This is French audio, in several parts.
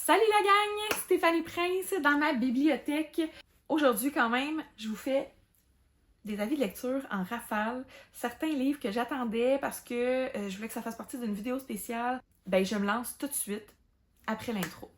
Salut la gang! Stéphanie Prince dans ma bibliothèque. Aujourd'hui quand même, je vous fais des avis de lecture en rafale. Certains livres que j'attendais parce que je voulais que ça fasse partie d'une vidéo spéciale. Ben je me lance tout de suite après l'intro.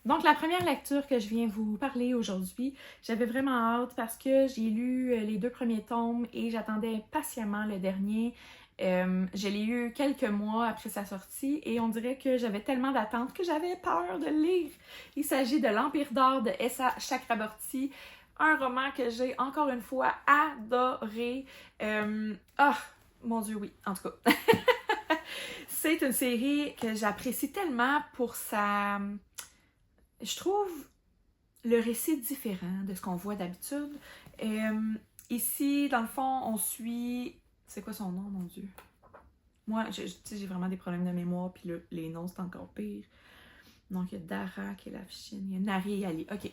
Donc, la première lecture que je viens vous parler aujourd'hui, j'avais vraiment hâte parce que j'ai lu les 2 premiers tomes et j'attendais impatiemment le dernier. Je l'ai eu quelques mois après sa sortie et on dirait que j'avais tellement d'attentes que j'avais peur de le lire. Il s'agit de L'Empire d'or de S.A. Chakraborty, un roman que j'ai encore une fois adoré. Mon Dieu, oui, en tout cas. C'est une série que j'apprécie tellement pour sa... Je trouve le récit différent de ce qu'on voit d'habitude. Ici, dans le fond, on suit... C'est quoi son nom, mon Dieu? Moi, j'ai vraiment des problèmes de mémoire, puis les noms, c'est encore pire. Donc, il y a Dara qui est la chienne, il y a Nari et Ali. OK.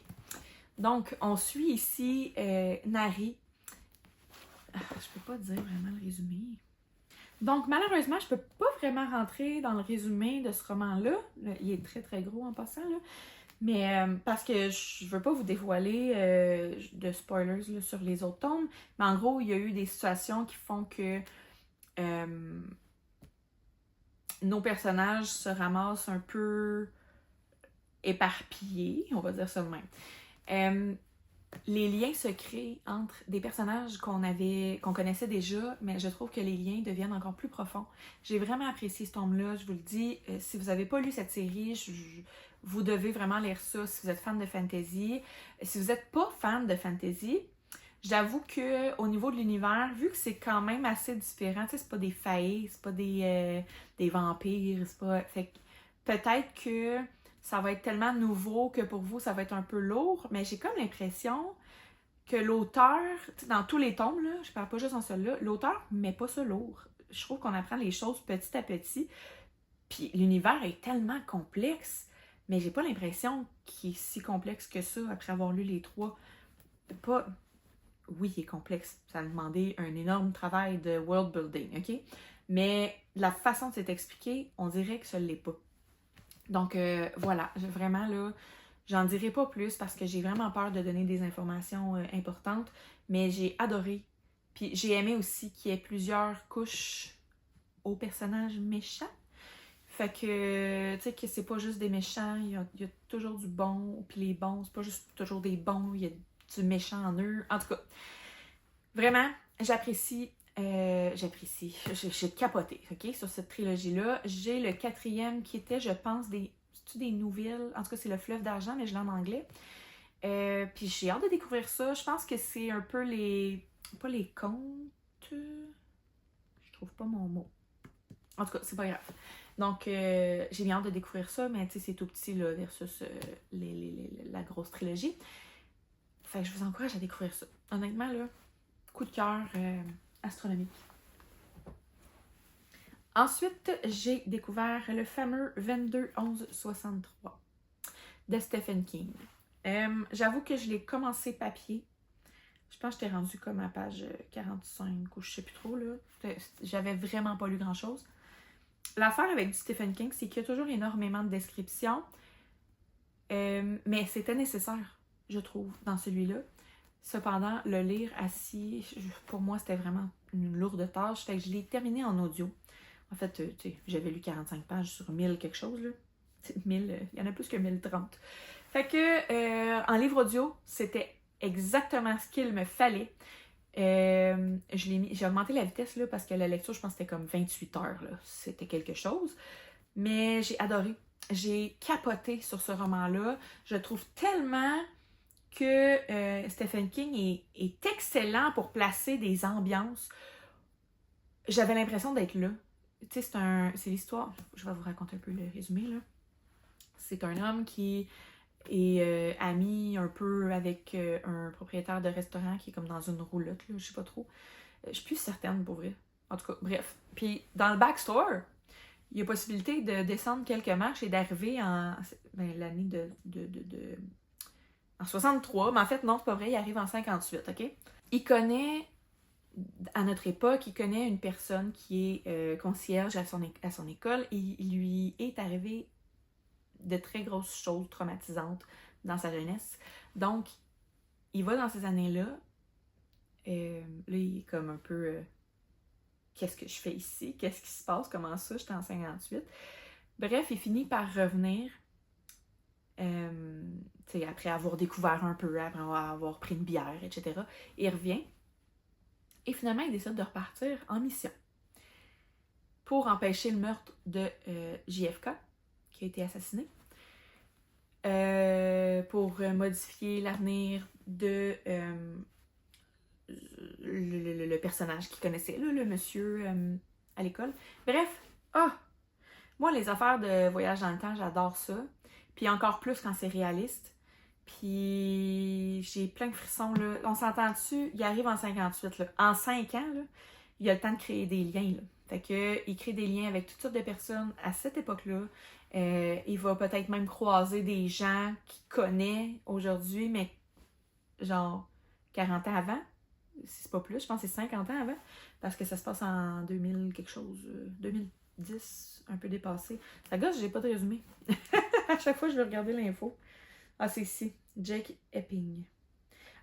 Donc, on suit ici Nari. Je peux pas dire vraiment le résumé. Donc, malheureusement, je peux pas vraiment rentrer dans le résumé de ce roman-là. Il est très, très gros en passant, là. Mais parce que je veux pas vous dévoiler de spoilers là, sur les autres tomes, mais en gros, il y a eu des situations qui font que nos personnages se ramassent un peu éparpillés, on va dire ça de même. Les liens se créent entre des personnages qu'on connaissait déjà, mais je trouve que les liens deviennent encore plus profonds. J'ai vraiment apprécié ce tome-là, je vous le dis. Si vous n'avez pas lu cette série, vous devez vraiment lire ça si vous êtes fan de fantasy. Si vous n'êtes pas fan de fantasy, j'avoue qu'au niveau de l'univers, vu que c'est quand même assez différent, tu sais, c'est pas des failles, c'est pas des vampires, c'est pas... Fait que peut-être que ça va être tellement nouveau que pour vous, ça va être un peu lourd, mais j'ai comme l'impression que l'auteur, dans tous les tomes, là, je parle pas juste en celui-là, l'auteur met pas ça lourd. Je trouve qu'on apprend les choses petit à petit, puis l'univers est tellement complexe, mais j'ai pas l'impression qu'il est si complexe que ça après avoir lu les 3. Pas... Oui, il est complexe, ça a demandé un énorme travail de world building, ok? Mais la façon de c'est expliqué, on dirait que ça l'est pas. Donc voilà, vraiment là, j'en dirai pas plus parce que j'ai vraiment peur de donner des informations importantes, mais j'ai adoré. Puis j'ai aimé aussi qu'il y ait plusieurs couches aux personnages méchants. Fait que, tu sais, que c'est pas juste des méchants, il y a toujours du bon, puis les bons, c'est pas juste toujours des bons, il y a du méchant en eux. En tout cas, vraiment, j'apprécie. J'ai capoté, ok, sur cette trilogie-là. J'ai le 4e qui était, je pense, des nouvelles. En tout cas, c'est Le Fleuve d'argent, mais je l'ai en anglais. Puis j'ai hâte de découvrir ça. Je pense que c'est un peu pas les contes. Je trouve pas mon mot. En tout cas, c'est pas grave. Donc, j'ai bien hâte de découvrir ça, mais tu sais, c'est tout petit là, versus la grosse trilogie. Fait que je vous encourage à découvrir ça. Honnêtement, là, coup de cœur astronomique. Ensuite, j'ai découvert le fameux 22-11-63 de Stephen King. J'avoue que je l'ai commencé papier. Je pense que j'étais rendue comme à page 45 ou je sais plus trop, là. J'avais vraiment pas lu grand-chose. L'affaire avec du Stephen King, c'est qu'il y a toujours énormément de descriptions, mais c'était nécessaire, je trouve, dans celui-là. Cependant, le lire assis, pour moi, c'était vraiment une lourde tâche. Fait que je l'ai terminé en audio. En fait, tu sais, j'avais lu 45 pages sur 1000 quelque chose, là. 1000, il y en a plus que 1030. Fait que, en livre audio, c'était exactement ce qu'il me fallait. J'ai augmenté la vitesse, là, parce que la lecture, je pense que c'était comme 28 heures, là. C'était quelque chose. Mais j'ai adoré. J'ai capoté sur ce roman-là. Je trouve tellement que Stephen King est excellent pour placer des ambiances. J'avais l'impression d'être là. Tu sais, c'est l'histoire. Je vais vous raconter un peu le résumé, là. C'est un homme qui est ami un peu avec un propriétaire de restaurant qui est comme dans une roulotte, là, je sais pas trop. Je suis plus certaine pour vrai. En tout cas, bref. Puis dans le backstore, il y a possibilité de descendre quelques marches et d'arriver en l'année en 63, mais en fait, non, c'est pas vrai, il arrive en 58, OK? Il connaît, à notre époque, il connaît une personne qui est concierge à son école et il lui est arrivé de très grosses choses traumatisantes dans sa jeunesse. Donc, il va dans ces années-là, là, il est comme un peu... qu'est-ce que je fais ici? Qu'est-ce qui se passe? Comment ça? J'étais en 58. Bref, il finit par revenir après avoir découvert un peu, après avoir pris une bière, etc. Il revient et finalement, il décide de repartir en mission pour empêcher le meurtre de JFK, qui a été assassiné, pour modifier l'avenir de le personnage qu'il connaissait, là, le monsieur à l'école. Bref, moi, les affaires de voyage dans le temps, j'adore ça. Puis encore plus quand c'est réaliste. Puis j'ai plein de frissons, là. On s'entend dessus, il arrive en 58, là. En 5 ans, là, il a le temps de créer des liens, là. Fait que, il crée des liens avec toutes sortes de personnes à cette époque-là. Il va peut-être même croiser des gens qu'il connaît aujourd'hui, mais genre 40 ans avant. Si c'est pas plus, je pense que c'est 50 ans avant. Parce que ça se passe en 2000 quelque chose, 2010, un peu dépassé. Ça gosse, j'ai pas de résumé. À chaque fois, je vais regarder l'info. Ah, c'est ici. Jake Epping.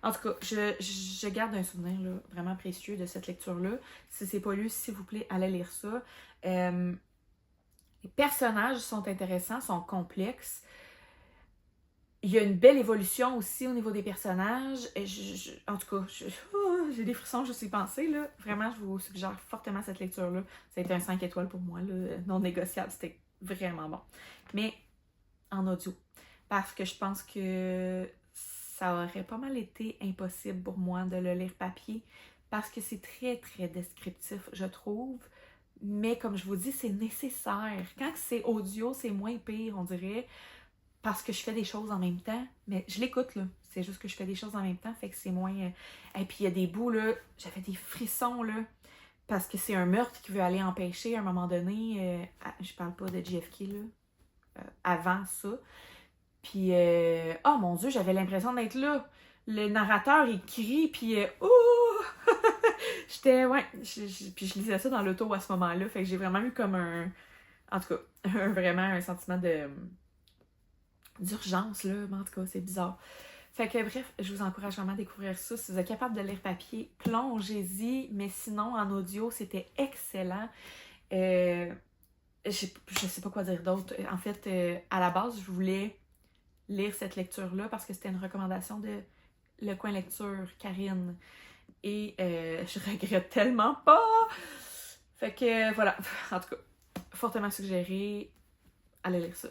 En tout cas, je garde un souvenir là, vraiment précieux de cette lecture-là. Si c'est pas lu, s'il vous plaît, allez lire ça. Les personnages sont intéressants, sont complexes. Il y a une belle évolution aussi au niveau des personnages. En tout cas, j'ai des frissons juste y penser. Là. Vraiment, je vous suggère fortement cette lecture-là. Ça a été un 5 étoiles pour moi, là, non négociable. C'était vraiment bon. Mais en audio. Parce que je pense que ça aurait pas mal été impossible pour moi de le lire papier. Parce que c'est très, très descriptif, je trouve. Mais comme je vous dis, c'est nécessaire. Quand c'est audio, c'est moins pire, on dirait. Parce que je fais des choses en même temps. Mais je l'écoute, là. C'est juste que je fais des choses en même temps, fait que c'est moins... Et puis il y a des bouts, là, j'avais des frissons, là, parce que c'est un meurtre qui veut aller empêcher à un moment donné. Je parle pas de JFK, là. Avant ça. Puis, oh mon Dieu, j'avais l'impression d'être là. Le narrateur, il crie, puis... ouh! J'étais, ouais, puis je lisais ça dans l'auto à ce moment-là, fait que j'ai vraiment eu comme un... En tout cas, vraiment un sentiment de... d'urgence, là, mais en tout cas, c'est bizarre. Fait que bref, je vous encourage vraiment à découvrir ça. Si vous êtes capable de lire papier, plongez-y, mais sinon, en audio, c'était excellent. Je sais pas quoi dire d'autre. En fait, à la base, je voulais lire cette lecture-là parce que c'était une recommandation de Le Coin Lecture, Karine. Et je regrette tellement pas! Fait que voilà, en tout cas, fortement suggéré, allez lire ça.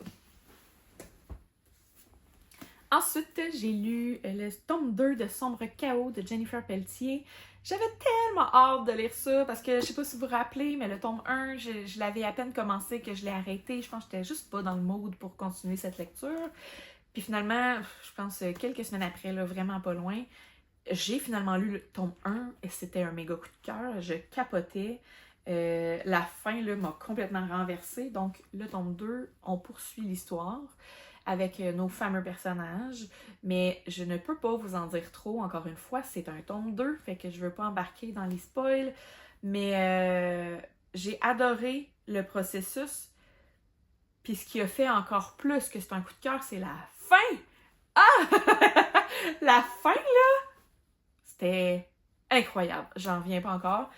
Ensuite, j'ai lu le tome 2 de Sombre Chaos de Jennifer Pelletier. J'avais tellement hâte de lire ça parce que je sais pas si vous vous rappelez, mais le tome 1, je l'avais à peine commencé que je l'ai arrêté. Je pense que j'étais juste pas dans le mood pour continuer cette lecture. Puis finalement, je pense quelques semaines après, là, vraiment pas loin, j'ai finalement lu le tome 1 et c'était un méga coup de cœur. Je capotais. La fin là, m'a complètement renversée. Donc, le tome 2, on poursuit l'histoire avec nos fameux personnages, mais je ne peux pas vous en dire trop, encore une fois, c'est un tome 2, fait que je veux pas embarquer dans les spoils, mais j'ai adoré le processus, puis ce qui a fait encore plus que c'est un coup de cœur, c'est la fin! Ah! La fin, là, c'était incroyable, j'en reviens pas encore,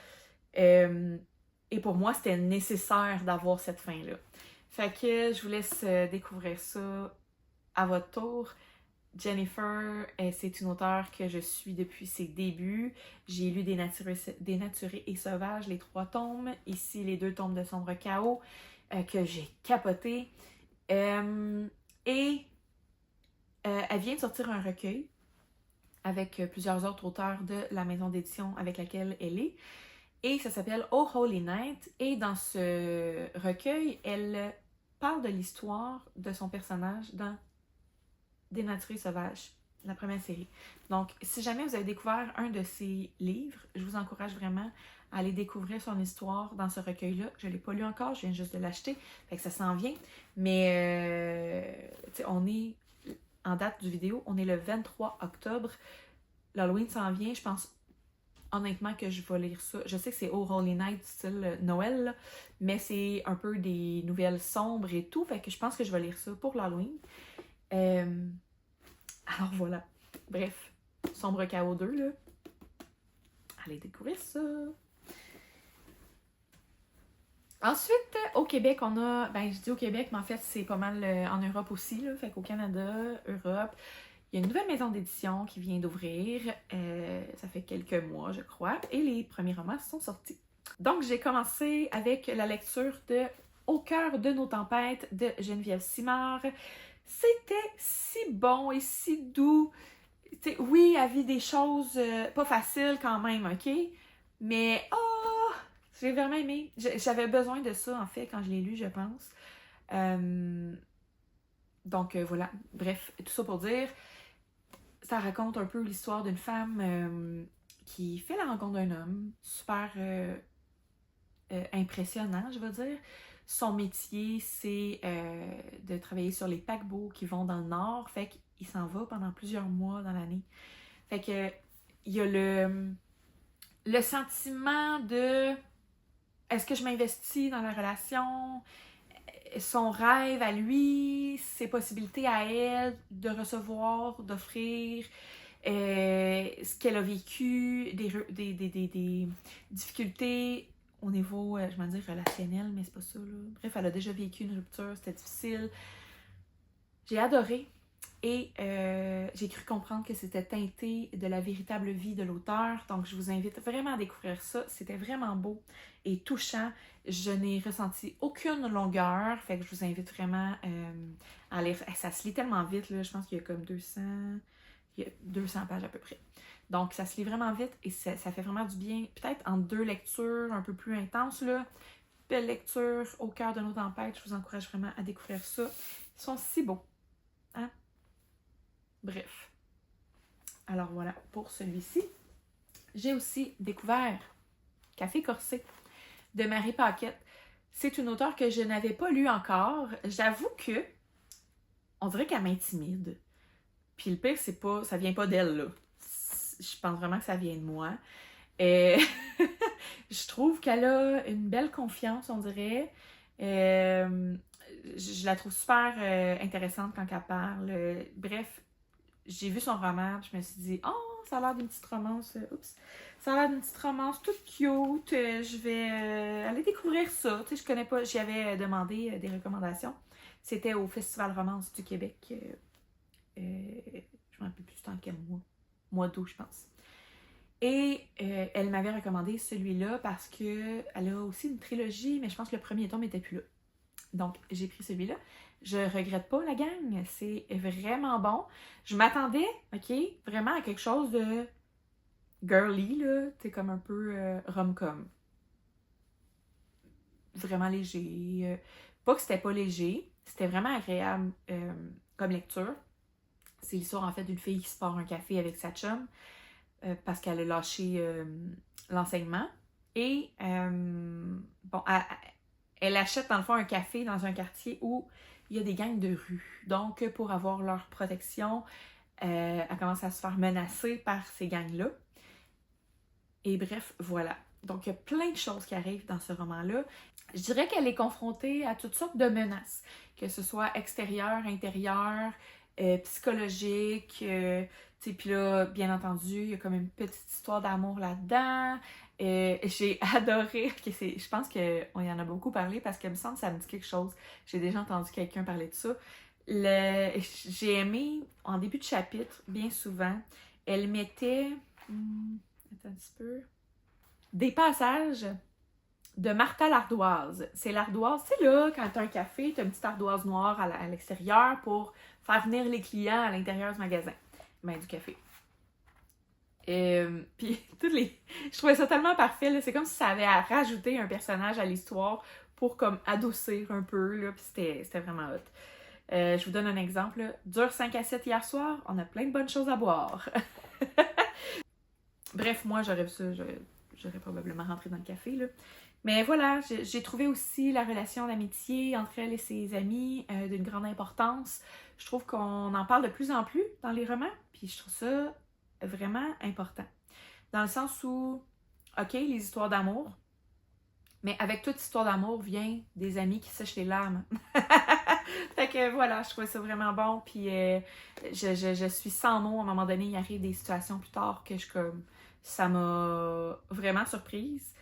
et pour moi, c'était nécessaire d'avoir cette fin-là. Fait que je vous laisse découvrir ça à votre tour. Jennifer, c'est une auteure que je suis depuis ses débuts. J'ai lu Dénaturé et Sauvage, les 3 tomes. Ici, les 2 tomes de Sombre Chaos, que j'ai capoté. Elle vient de sortir un recueil avec plusieurs autres auteurs de la maison d'édition avec laquelle elle est. Et ça s'appelle Oh Holy Night. Et dans ce recueil, elle parle de l'histoire de son personnage dans Dénaturé sauvage, la première série. Donc, si jamais vous avez découvert un de ses livres, je vous encourage vraiment à aller découvrir son histoire dans ce recueil-là. Je ne l'ai pas lu encore, je viens juste de l'acheter, fait que ça s'en vient. Mais, on est, en date du vidéo, on est le 23 octobre. L'Halloween s'en vient, je pense honnêtement que je vais lire ça. Je sais que c'est Oh Holy Night, style Noël, là, mais c'est un peu des nouvelles sombres et tout, fait que je pense que je vais lire ça pour l'Halloween. Alors voilà. Bref, Sombre Chaos 2, là. Allez découvrir ça. Ensuite, au Québec, on a... Ben, je dis au Québec, mais en fait, c'est pas mal en Europe aussi, là. Fait qu'au Canada, Europe, il y a une nouvelle maison d'édition qui vient d'ouvrir. Ça fait quelques mois, je crois. Et les premiers romans sont sortis. Donc, j'ai commencé avec la lecture de Au cœur de nos tempêtes de Geneviève Simard. C'était si bon et si doux. T'sais, oui, elle vit des choses pas faciles quand même, ok? Mais, oh, j'ai vraiment aimé. J'avais besoin de ça, en fait, quand je l'ai lu, je pense. Donc, voilà. Bref, tout ça pour dire, ça raconte un peu l'histoire d'une femme qui fait la rencontre d'un homme super impressionnant, je veux dire. Son métier, c'est de travailler sur les paquebots qui vont dans le nord. Fait qu'il s'en va pendant plusieurs mois dans l'année. Fait que il y a le sentiment de est-ce que je m'investis dans la relation? Son rêve à lui, ses possibilités à elle de recevoir, d'offrir, ce qu'elle a vécu, des difficultés au niveau, je vais dire relationnel, mais c'est pas ça, là. Bref, elle a déjà vécu une rupture, c'était difficile. J'ai adoré et j'ai cru comprendre que c'était teinté de la véritable vie de l'auteur. Donc, je vous invite vraiment à découvrir ça. C'était vraiment beau et touchant. Je n'ai ressenti aucune longueur, fait que je vous invite vraiment à lire. Ça se lit tellement vite, là. Je pense qu'il y a comme 200 pages à peu près. Donc, ça se lit vraiment vite et ça fait vraiment du bien. Peut-être en 2 lectures un peu plus intenses, là. Belle lecture, Au cœur de nos tempêtes. Je vous encourage vraiment à découvrir ça. Ils sont si beaux. Hein? Bref. Alors voilà, pour celui-ci. J'ai aussi découvert Café Corsé de Marie Paquette. C'est une auteure que je n'avais pas lue encore. J'avoue que on dirait qu'elle m'intimide. Puis le pire, c'est pas, ça vient pas d'elle, là. Je pense vraiment que ça vient de moi. Et je trouve qu'elle a une belle confiance, on dirait. Je la trouve super intéressante quand elle parle. Bref, j'ai vu son roman, je me suis dit, oh, ça a l'air d'une petite romance. Oups. Ça a l'air d'une petite romance toute cute. Je vais aller découvrir ça. Tu sais, je connais pas. J'y avais demandé des recommandations. C'était au Festival Romance du Québec. Je ne me rappelle plus en quel mois. Mois d'août, je pense. Et elle m'avait recommandé celui-là parce qu'elle a aussi une trilogie, mais je pense que le premier tome n'était plus là. Donc, j'ai pris celui-là. Je regrette pas la gang. C'est vraiment bon. Je m'attendais, ok, vraiment à quelque chose de girly, là. C'est comme un peu rom-com. Vraiment léger. Pas que c'était pas léger. C'était vraiment agréable comme lecture. C'est l'histoire, en fait, d'une fille qui se part un café avec sa chum parce qu'elle a lâché l'enseignement. Et, bon, elle achète, dans le fond, un café dans un quartier où il y a des gangs de rue. Donc, pour avoir leur protection, elle commence à se faire menacer par ces gangs-là. Et bref, voilà. Donc, il y a plein de choses qui arrivent dans ce roman-là. Je dirais qu'elle est confrontée à toutes sortes de menaces, que ce soit extérieures, intérieures, psychologiques. Puis là, bien entendu, il y a comme une petite histoire d'amour là-dedans. J'ai adoré, je pense qu'on y en a beaucoup parlé parce qu'il me semble que ça me dit quelque chose. J'ai déjà entendu quelqu'un parler de ça. J'ai aimé, en début de chapitre, bien souvent, elle mettait... attends un petit peu... Des passages de Martha l'ardoise. C'est l'ardoise, tu sais là, quand t'as un café, t'as une petite ardoise noire à l'extérieur pour faire venir les clients à l'intérieur du magasin. Ben, du café. Puis, je trouvais ça tellement parfait, là. C'est comme si ça avait à rajouter un personnage à l'histoire pour comme adoucir un peu, là, puis c'était vraiment hot. Je vous donne un exemple, là. Dur 5 à 7 hier soir, on a plein de bonnes choses à boire. Bref, moi, j'aurais vu ça, j'aurais probablement rentré dans le café, là. Mais voilà, j'ai trouvé aussi la relation d'amitié entre elle et ses amis d'une grande importance. Je trouve qu'on en parle de plus en plus dans les romans, puis je trouve ça vraiment important. Dans le sens où, OK, les histoires d'amour, mais avec toute histoire d'amour vient des amis qui sèchent les larmes. Fait que voilà, je trouvais ça vraiment bon, puis je suis sans mots. À un moment donné, il arrive des situations plus tard que ça m'a vraiment surprise.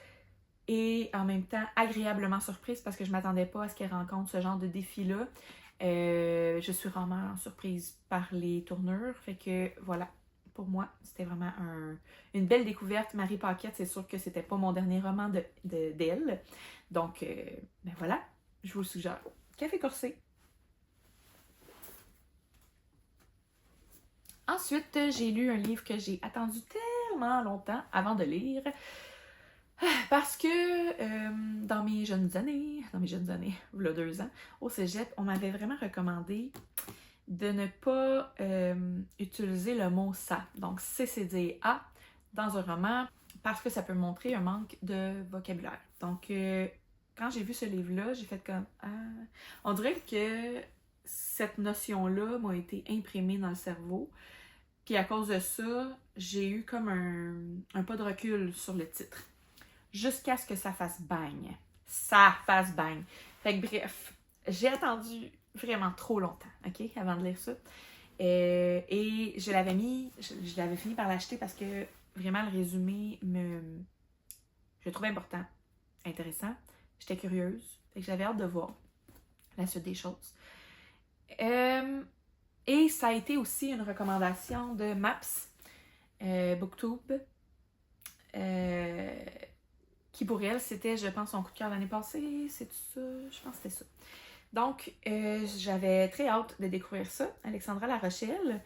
Et en même temps, agréablement surprise parce que je m'attendais pas à ce qu'elle rencontre ce genre de défi-là. Je suis vraiment surprise par les tournures. Fait que voilà, pour moi, c'était vraiment une belle découverte. Marie Paquette, c'est sûr que c'était pas mon dernier roman d'elle. Donc, ben voilà, je vous le suggère. Café Corsé. Ensuite, j'ai lu un livre que j'ai attendu tellement longtemps avant de lire. Parce que dans mes jeunes années, il y a 2 ans, au cégep, on m'avait vraiment recommandé de ne pas utiliser le mot ça, donc CCDA, dans un roman, parce que ça peut montrer un manque de vocabulaire. Donc, quand j'ai vu ce livre-là, j'ai fait comme ah. On dirait que cette notion-là m'a été imprimée dans le cerveau. Puis à cause de ça, j'ai eu comme un pas de recul sur le titre. Jusqu'à ce que ça fasse bang. Ça fasse bang. Fait que bref, j'ai attendu vraiment trop longtemps, OK, avant de lire ça. Et je l'avais fini par l'acheter parce que vraiment le résumé je le trouvais important, intéressant. J'étais curieuse. Fait que j'avais hâte de voir la suite des choses. Et ça a été aussi une recommandation de Maps, Booktube, qui pour elle, c'était, je pense, son coup de cœur l'année passée. C'est ça? Je pense que c'était ça. Donc, j'avais très hâte de découvrir ça. Alexandra Larochelle,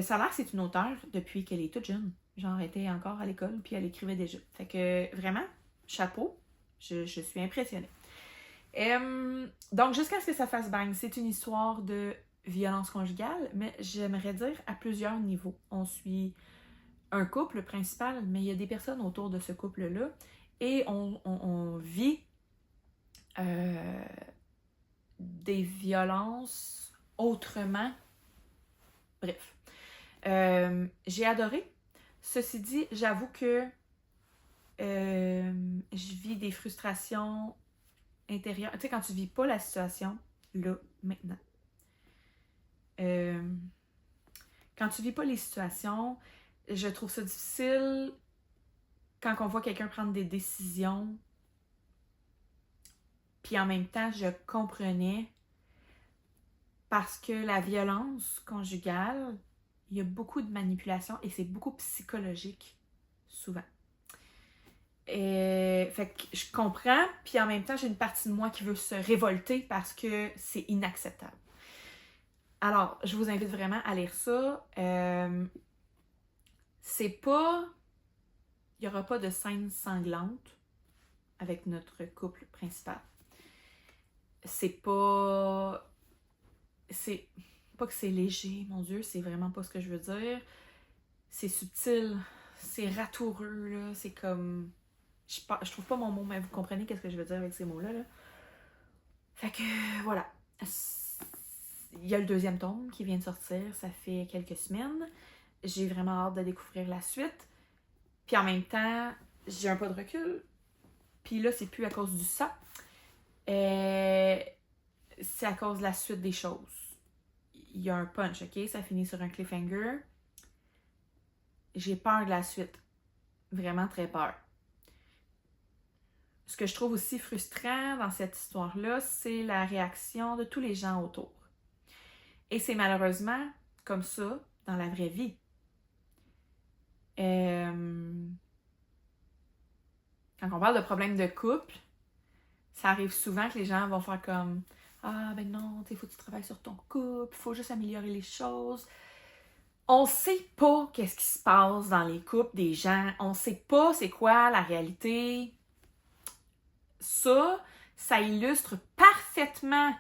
ça a l'air que c'est une auteure depuis qu'elle est toute jeune. Genre, elle était encore à l'école, puis elle écrivait déjà. Fait que, vraiment, chapeau, je suis impressionnée. Donc, jusqu'à ce que ça fasse bang, c'est une histoire de violence conjugale, mais j'aimerais dire à plusieurs niveaux. On suit un couple principal, mais il y a des personnes autour de ce couple-là, et on vit des violences autrement. Bref. J'ai adoré. Ceci dit, j'avoue que je vis des frustrations intérieures. Tu sais, quand tu vis pas la situation, là, maintenant. Quand tu vis pas les situations, je trouve ça difficile quand on voit quelqu'un prendre des décisions. Puis en même temps, je comprenais parce que la violence conjugale, il y a beaucoup de manipulation et c'est beaucoup psychologique, souvent. Fait que je comprends, puis en même temps, j'ai une partie de moi qui veut se révolter parce que c'est inacceptable. Alors, je vous invite vraiment à lire ça. C'est pas... Il n'y aura pas de scène sanglante avec notre couple principal. C'est pas que c'est léger, mon Dieu, c'est vraiment pas ce que je veux dire. C'est subtil, c'est ratoureux, là, c'est comme... Je trouve pas mon mot, mais vous comprenez qu'est-ce que je veux dire avec ces mots-là, là. Fait que, voilà. Il y a le 2e tome qui vient de sortir, ça fait quelques semaines. J'ai vraiment hâte de découvrir la suite. Puis en même temps, j'ai un pas de recul. Puis là, c'est plus à cause du sang. C'est à cause de la suite des choses. Il y a un punch, OK? Ça finit sur un cliffhanger. J'ai peur de la suite. Vraiment très peur. Ce que je trouve aussi frustrant dans cette histoire-là, c'est la réaction de tous les gens autour. Et c'est malheureusement comme ça dans la vraie vie. Quand on parle de problèmes de couple, ça arrive souvent que les gens vont faire comme « Ah, ben non, il faut que tu travailles sur ton couple, il faut juste améliorer les choses. » On sait pas qu'est-ce qui se passe dans les couples des gens. On sait pas c'est quoi la réalité. Ça, ça illustre parfaitement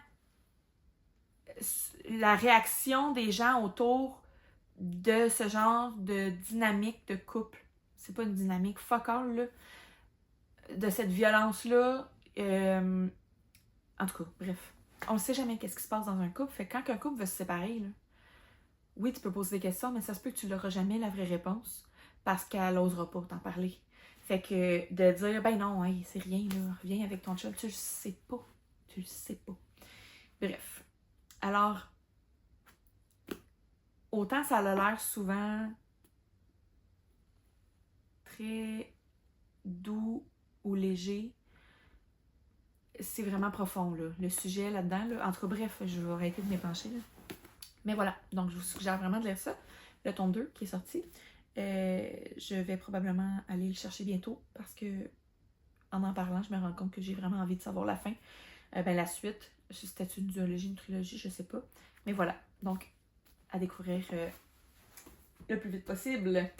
la réaction des gens autour de ce genre de dynamique de couple. C'est pas une dynamique fuck all, là. De cette violence-là. En tout cas, bref. On ne sait jamais qu'est-ce qui se passe dans un couple. Fait que quand un couple veut se séparer, là, oui, tu peux poser des questions, mais ça se peut que tu n'auras jamais la vraie réponse parce qu'elle n'osera pas t'en parler. Fait que de dire, ben non, hey, c'est rien, là, reviens avec ton chum, tu le sais pas. Tu le sais pas. Bref. Alors, autant ça a l'air souvent très doux ou léger, c'est vraiment profond, là. Le sujet là-dedans, là. En tout cas, bref, je vais arrêter de m'épancher, là. Mais voilà, donc je vous suggère vraiment de lire ça. Le tome 2 qui est sorti. Je vais probablement aller le chercher bientôt parce que en parlant, je me rends compte que j'ai vraiment envie de savoir la fin. La suite, c'était une duologie, une trilogie, je sais pas. Mais voilà, donc à découvrir le plus vite possible.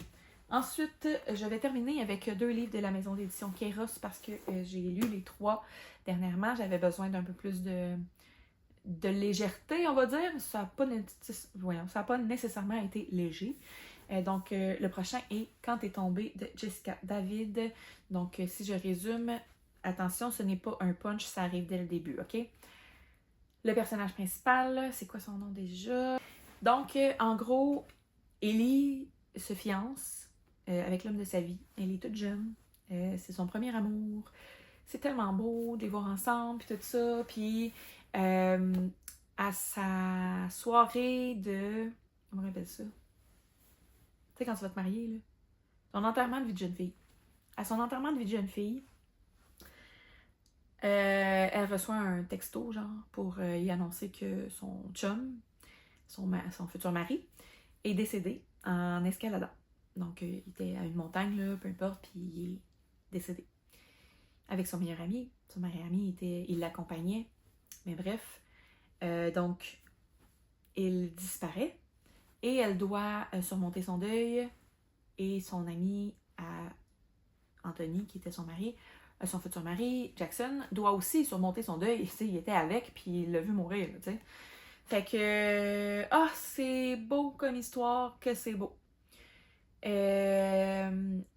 Ensuite, je vais terminer avec 2 livres de la maison d'édition Kairos parce que j'ai lu les 3 dernièrement. J'avais besoin d'un peu plus de légèreté, on va dire. Ça n'a pas nécessairement été léger. Donc, le prochain est Quand t'es tombé de Jessica David. Donc, si je résume, attention, ce n'est pas un punch, ça arrive dès le début, ok? Le personnage principal, c'est quoi son nom déjà? Donc, en gros, Ellie se fiance avec l'homme de sa vie. Elle est toute jeune. C'est son premier amour. C'est tellement beau de les voir ensemble, puis tout ça. Puis, à sa soirée de... Comment on appelle ça? Tu sais, quand tu vas te marier, là. Ton enterrement de vie de jeune fille. À son enterrement de vie de jeune fille, elle reçoit un texto, genre, pour y annoncer que son chum, son futur mari, est décédé en escaladant. Donc, il était à une montagne, là, peu importe, puis il est décédé. Avec son meilleur ami. Son meilleur ami, il l'accompagnait. Mais bref, donc, il disparaît et elle doit surmonter son deuil. Et son ami, Anthony, qui était son mari, son futur mari, Jackson, doit aussi surmonter son deuil. Il était avec, puis il l'a vu mourir, tu sais. Fait que, c'est beau comme histoire, que c'est beau.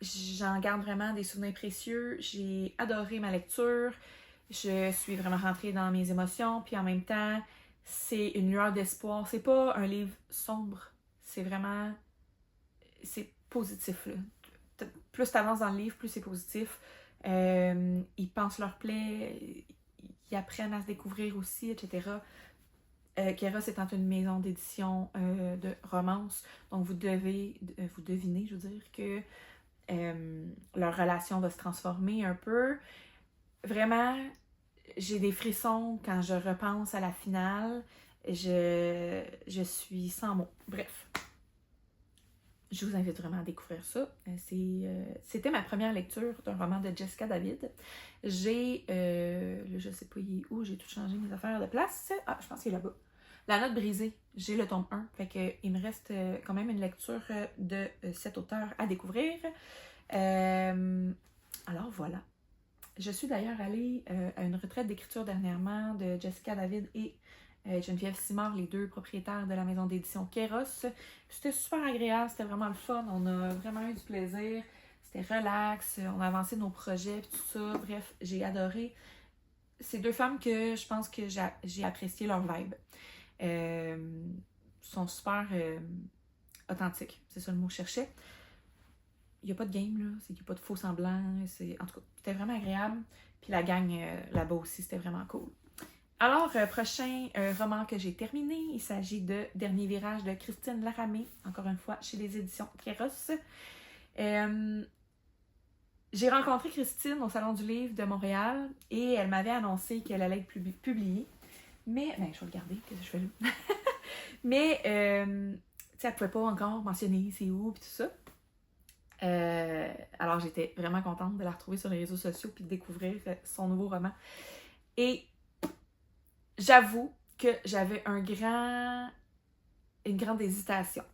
J'en garde vraiment des souvenirs précieux. J'ai adoré ma lecture. Je suis vraiment rentrée dans mes émotions. Puis en même temps, c'est une lueur d'espoir. C'est pas un livre sombre. C'est vraiment... C'est positif, là. Plus t'avances dans le livre, plus c'est positif. Ils pensent leur plaie. Ils apprennent à se découvrir aussi, etc. Kairos étant une maison d'édition de romance, donc vous devinez, je veux dire, que leur relation va se transformer un peu. Vraiment, j'ai des frissons quand je repense à la finale. Je suis sans mots. Bref, je vous invite vraiment à découvrir ça. C'était ma première lecture d'un roman de Jessica David. J'ai, je sais pas où, j'ai tout changé mes affaires de place. Ah, je pense qu'il est là-bas. La note brisée, j'ai le tome 1. Fait que il me reste quand même une lecture de cet auteur à découvrir. Alors voilà. Je suis d'ailleurs allée à une retraite d'écriture dernièrement de Jessica David et Geneviève Simard, les 2 propriétaires de la maison d'édition Kairos. C'était super agréable, c'était vraiment le fun. On a vraiment eu du plaisir. C'était relax, on a avancé nos projets et tout ça. Bref, j'ai adoré. C'est 2 femmes que je pense que j'ai apprécié leur vibe. Sont super authentiques, c'est ça le mot que je cherchais. Il n'y a pas de game, là, c'est qu'il n'y a pas de faux semblants. En tout cas, c'était vraiment agréable. Puis la gang là-bas aussi, c'était vraiment cool. Alors, prochain roman que j'ai terminé, il s'agit de Dernier virage de Christine Laramé, encore une fois chez les éditions Kairos. J'ai rencontré Christine au Salon du Livre de Montréal et elle m'avait annoncé qu'elle allait être publiée. Mais, je vais le garder, qu'est-ce que je fais là? Mais, tu sais, elle ne pouvait pas encore mentionner c'est où, puis tout ça. Alors, j'étais vraiment contente de la retrouver sur les réseaux sociaux puis de découvrir son nouveau roman. Et j'avoue que j'avais une grande hésitation.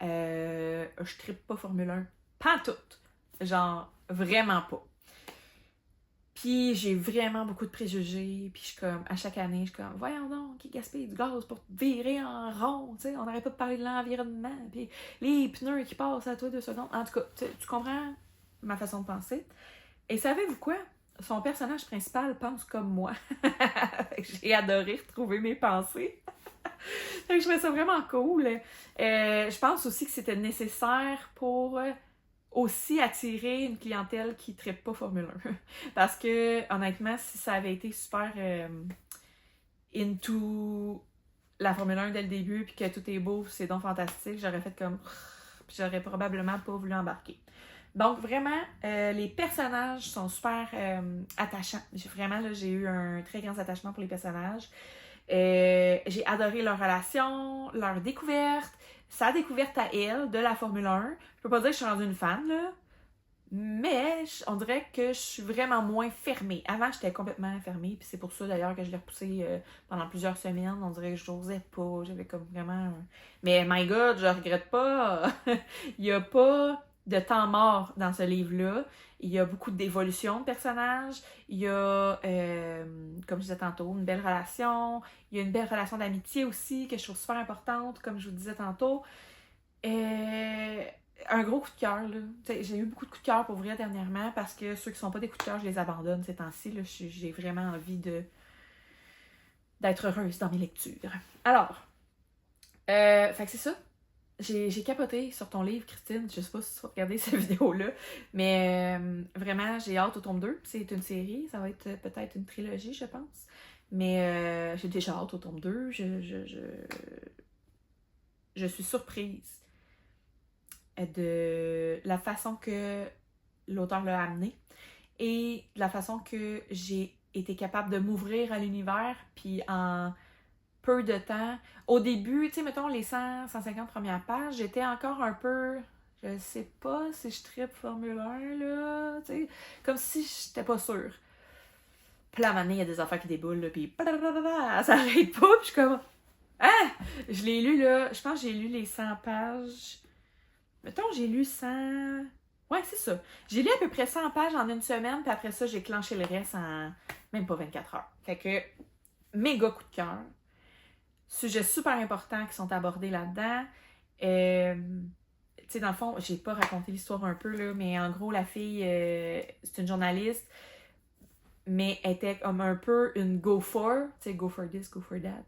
Je trippe pas Formule 1. Pas tout. Genre, vraiment pas. Puis j'ai vraiment beaucoup de préjugés, puis je suis comme, à chaque année, je suis comme, voyons donc, qui gaspille du gaz pour virer en rond, tu sais, on n'arrête pas de parler de l'environnement, puis les pneus qui passent à toi 2 secondes. En tout cas, tu comprends ma façon de penser. Et savez-vous quoi? Son personnage principal pense comme moi. J'ai adoré retrouver mes pensées. Fait que je trouvais ça vraiment cool. Je pense aussi que c'était nécessaire pour aussi attirer une clientèle qui ne traite pas Formule 1. Parce que, honnêtement, si ça avait été super into la Formule 1 dès le début, puis que tout est beau, c'est donc fantastique, j'aurais fait comme... Puis j'aurais probablement pas voulu embarquer. Donc, vraiment, les personnages sont super attachants. Vraiment, là, j'ai eu un très grand attachement pour les personnages. J'ai adoré leur relation, leur découverte, sa découverte à elle de la Formule 1. Je peux pas dire que je suis rendue une fan, là, mais on dirait que je suis vraiment moins fermée. Avant, j'étais complètement fermée, puis c'est pour ça d'ailleurs que je l'ai repoussé pendant plusieurs semaines. On dirait que je n'osais pas, j'avais comme vraiment... Mais my God, je regrette pas. Il n'y a pas de temps mort dans ce livre-là. Il y a beaucoup d'évolution de personnages. Il y a, comme je disais tantôt, une belle relation. Il y a une belle relation d'amitié aussi, que je trouve super importante, comme je vous disais tantôt. Un gros coup de cœur, là. T'sais, j'ai eu beaucoup de coups de cœur pour vrai dernièrement, parce que ceux qui sont pas des coups de cœur, je les abandonne ces temps-ci. Là. J'ai vraiment envie d'être heureuse dans mes lectures. Alors, fait que c'est ça. J'ai capoté sur ton livre, Christine. Je sais pas si tu vas regarder cette vidéo-là, mais vraiment, j'ai hâte au tome 2. C'est une série, ça va être peut-être une trilogie, je pense. Mais j'ai déjà hâte au tome 2. Je suis surprise de la façon que l'auteur l'a amené et de la façon que j'ai été capable de m'ouvrir à l'univers, puis en peu de temps. Au début, tu sais, mettons les 150 premières pages, j'étais encore un peu... Je sais pas si je trippe Formule 1, là, tu sais, comme si j'étais pas sûre. Puis là, à un moment donné, il y a des affaires qui déboulent, là, puis ça arrête pas, puis je suis comme... Ah! Je l'ai lu, là, je pense que j'ai lu les 100 pages... Mettons, j'ai lu 100... Ouais, c'est ça. J'ai lu à peu près 100 pages en une semaine, puis après ça, j'ai clenché le reste en même pas 24 heures. Fait que, méga coup de cœur. Sujets super importants qui sont abordés là-dedans. Tu sais, dans le fond, j'ai pas raconté l'histoire un peu, là, mais en gros, la fille, c'est une journaliste, mais elle était comme un peu une go for, tu sais, go for this, go for that.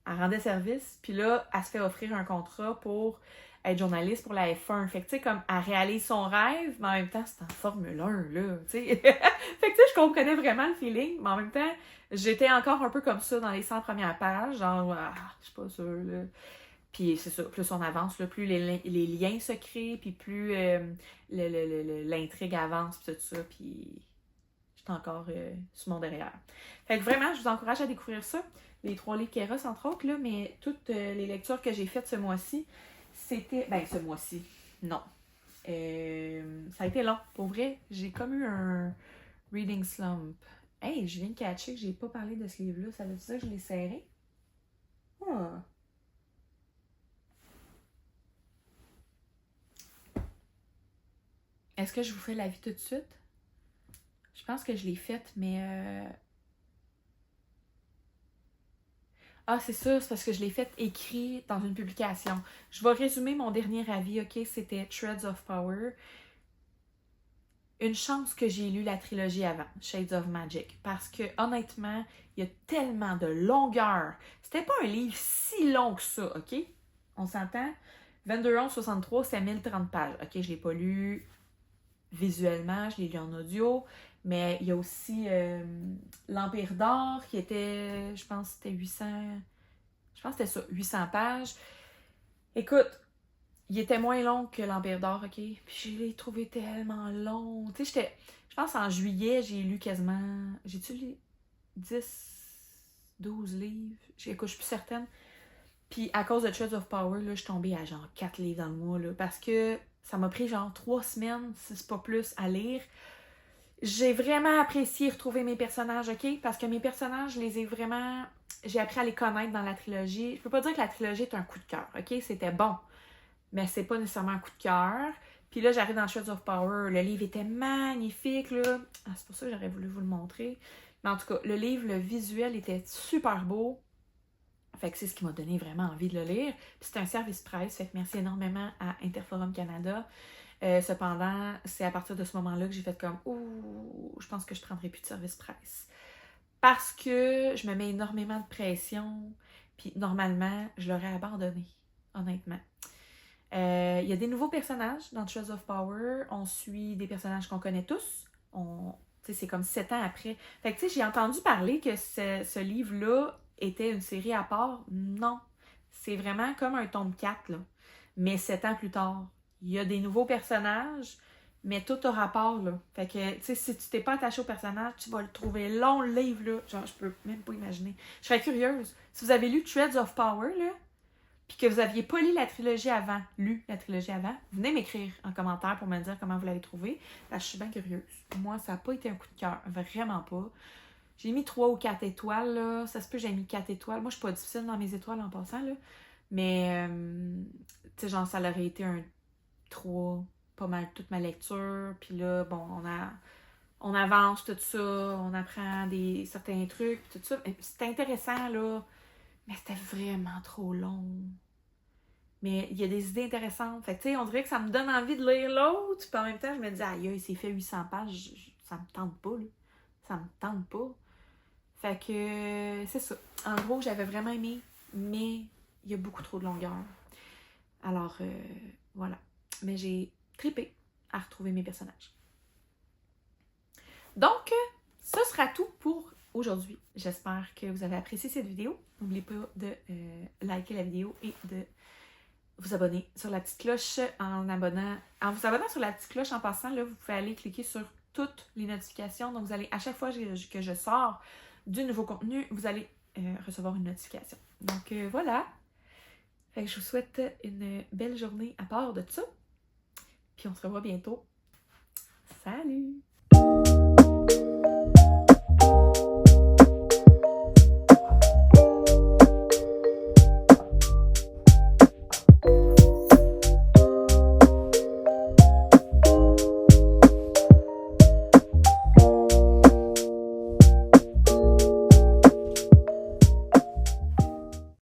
Elle rendait service, puis là, elle se fait offrir un contrat pour être journaliste pour la F1. Fait que, tu sais, comme, elle réalise son rêve, mais en même temps, c'est en Formule 1, là, tu sais. Fait que, tu sais, je comprenais vraiment le feeling, mais en même temps, j'étais encore un peu comme ça dans les 100 premières pages, genre, je suis pas sûre, là. Puis c'est ça, plus on avance, là, plus les liens se créent, puis plus l'intrigue avance, puis tout ça, puis j'étais encore sur mon derrière. Fait que vraiment, je vous encourage à découvrir ça. Les 3 livres Kéros, entre autres, là, mais toutes les lectures que j'ai faites ce mois-ci, c'était... Ben, ce mois-ci, non. Ça a été long. Pour vrai, j'ai comme eu un reading slump. Hey, je viens de catcher que j'ai pas parlé de ce livre-là. Ça veut dire que je l'ai serré? Ah. Est-ce que je vous fais la vie tout de suite? Je pense que je l'ai faite, mais... Ah, c'est ça, c'est parce que je l'ai fait écrit dans une publication. Je vais résumer mon dernier avis, ok? C'était Threads of Power. Une chance que j'ai lu la trilogie avant, Shades of Magic, parce que honnêtement, il y a tellement de longueur. C'était pas un livre si long que ça, ok? On s'entend? 22/11/63, c'est 1030 pages. Ok, je l'ai pas lu visuellement, je l'ai lu en audio, mais il y a aussi l'Empire d'or qui était, je pense que c'était 800, je pense que c'était ça, 800 pages. Écoute, il était moins long que l'Empire d'or, ok? Puis je l'ai trouvé tellement long. Tu sais, je pense en juillet, j'ai lu quasiment, j'ai-tu lu 10, 12 livres? Écoute, je suis plus certaine. Puis à cause de Threads of Power, là, je suis tombée à genre 4 livres dans le mois, là, parce que ça m'a pris genre 3 semaines, si c'est pas plus, à lire. J'ai vraiment apprécié retrouver mes personnages, ok? Parce que mes personnages, je les ai vraiment... J'ai appris à les connaître dans la trilogie. Je peux pas dire que la trilogie est un coup de cœur, ok? C'était bon, mais c'est pas nécessairement un coup de cœur. Puis là, j'arrive dans Shreds of Power. Le livre était magnifique, là. Ah, c'est pour ça que j'aurais voulu vous le montrer. Mais en tout cas, le livre, le visuel était super beau. Fait que c'est ce qui m'a donné vraiment envie de le lire. Puis c'est un service presse, fait que merci énormément à Interforum Canada. Cependant, c'est à partir de ce moment-là que j'ai fait comme « Ouh, je pense que je ne prendrai plus de service presse. » Parce que je me mets énormément de pression, puis normalement, je l'aurais abandonné, honnêtement. Il y a des nouveaux personnages dans Shreds of Power. On suit des personnages qu'on connaît tous. C'est comme 7 ans après. Fait que tu sais, j'ai entendu parler que ce livre-là était une série à part. Non. C'est vraiment comme un tome 4, là. Mais 7 ans plus tard. Il y a des nouveaux personnages, mais tout a rapport, là. Fait que, tu sais, si tu t'es pas attaché au personnage, tu vas le trouver long, le livre, là. Genre, je peux même pas imaginer. Je serais curieuse. Si vous avez lu Shreds of Power, là, puis que vous n'aviez pas lu la trilogie avant, venez m'écrire en commentaire pour me dire comment vous l'avez trouvé. Parce que je suis bien curieuse. Moi, ça n'a pas été un coup de cœur. Vraiment pas. J'ai mis 3 ou 4 étoiles, là. Ça se peut, j'ai mis 4 étoiles. Moi, je suis pas difficile dans mes étoiles en passant, là. Mais, tu sais, genre, ça aurait été un 3, pas mal toute ma lecture. Puis là, bon, on avance tout ça, on apprend certains trucs, tout ça. C'est intéressant, là. Mais c'était vraiment trop long. Mais il y a des idées intéressantes. Fait que, tu sais, on dirait que ça me donne envie de lire l'autre. Puis en même temps, je me dis, aïe, il s'est fait 800 pages. Ça me tente pas, là. Ça me tente pas. Fait que, c'est ça. En gros, j'avais vraiment aimé, mais il y a beaucoup trop de longueur. Alors, voilà. Mais j'ai trippé à retrouver mes personnages. Donc, ce sera tout pour aujourd'hui. J'espère que vous avez apprécié cette vidéo. N'oubliez pas de liker la vidéo et de vous abonner sur la petite cloche en vous abonnant sur la petite cloche en passant, là, vous pouvez aller cliquer sur toutes les notifications. Donc, vous allez, à chaque fois que je sors du nouveau contenu, vous allez recevoir une notification. Donc, voilà. Fait que je vous souhaite une belle journée à part de ça. Puis, on se revoit bientôt. Salut!